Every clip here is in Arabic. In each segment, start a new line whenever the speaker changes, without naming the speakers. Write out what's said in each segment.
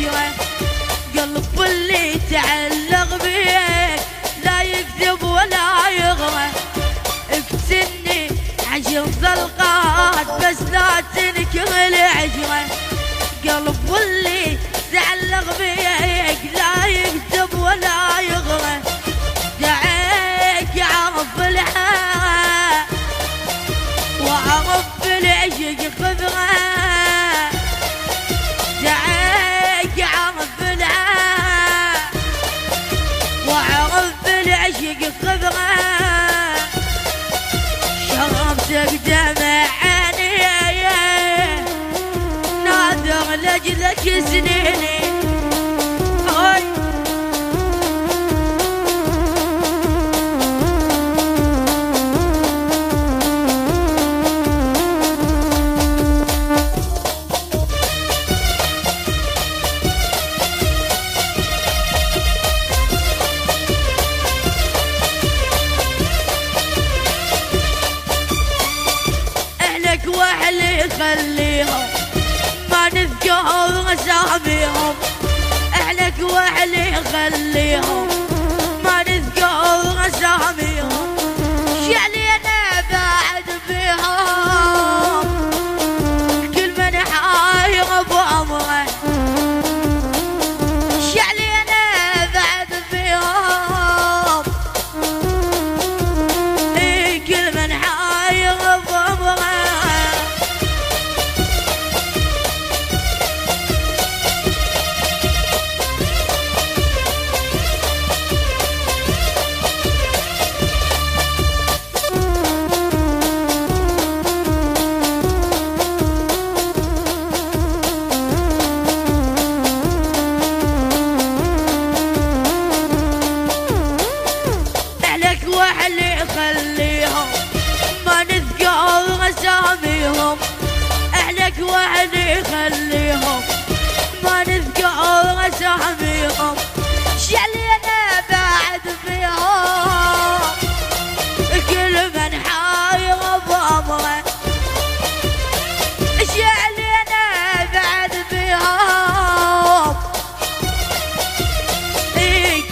عشرة، قلب اللي تعلق بيك لا يكذب ولا يغرى. اقتلني 10 طلقات بس لا تنكر العشرة، قلب اللي تعلق بيك لا يكذب ولا يغرى. دعيك يعرف الحق وعرف بالعشق خبره، دعيك يعرف الحق وعرف بالعشق خبره. شربتك دمع عيني ناظر لجلك سنيني. واحلي خليهم ما نذكر اساميهم، احلك واحلي خليهم ما نذكر اساميهم. شعلي انا بعد فيهم كل من حاير بامره، شعلي انا بعد فيهم كل من حاير بامره. خليهم ما نذكر اساميهم، احلك وحدي خليهم ما نذكر اساميهم. شعلي انا بعد فيهم كل من حاير بامره، شعلي انا بعد فيهم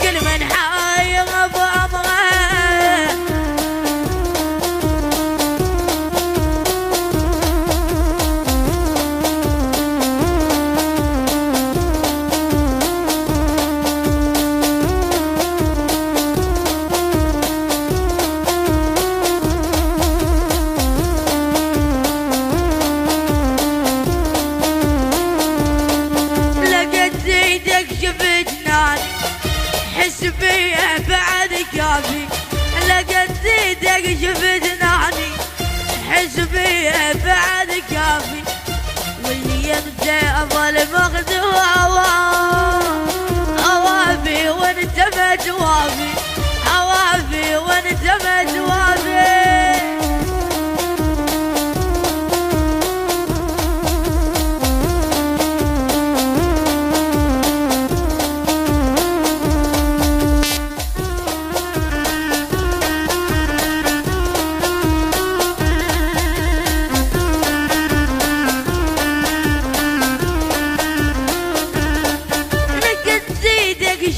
كل من حاير بامره. حس بيه بعد كافي، لقيت ايدك شفتناني حس بيه بعد كافي. واللي يمتى اظل مخدوع اوافي وانت ما توافي، اوافي وانت ما توافي.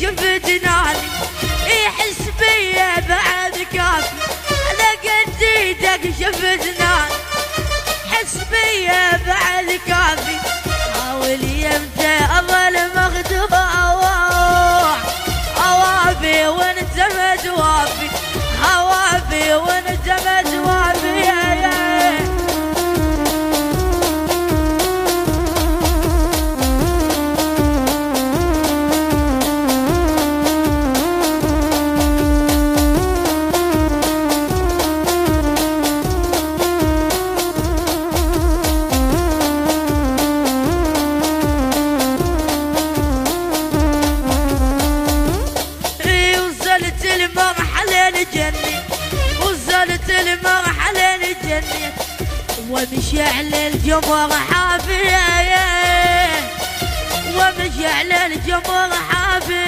شفتناني يحس بيا بعد كافي، لقيت ايدك شفتناني حس بيا بعد كافي. حاول يمتى اظل مخدوع اوافي وانت ما توافي، اوافي وانت ما توافي. وصلت المرحلة الجنة ومشعل الجمر حافي، ومشعل الجمر حافي.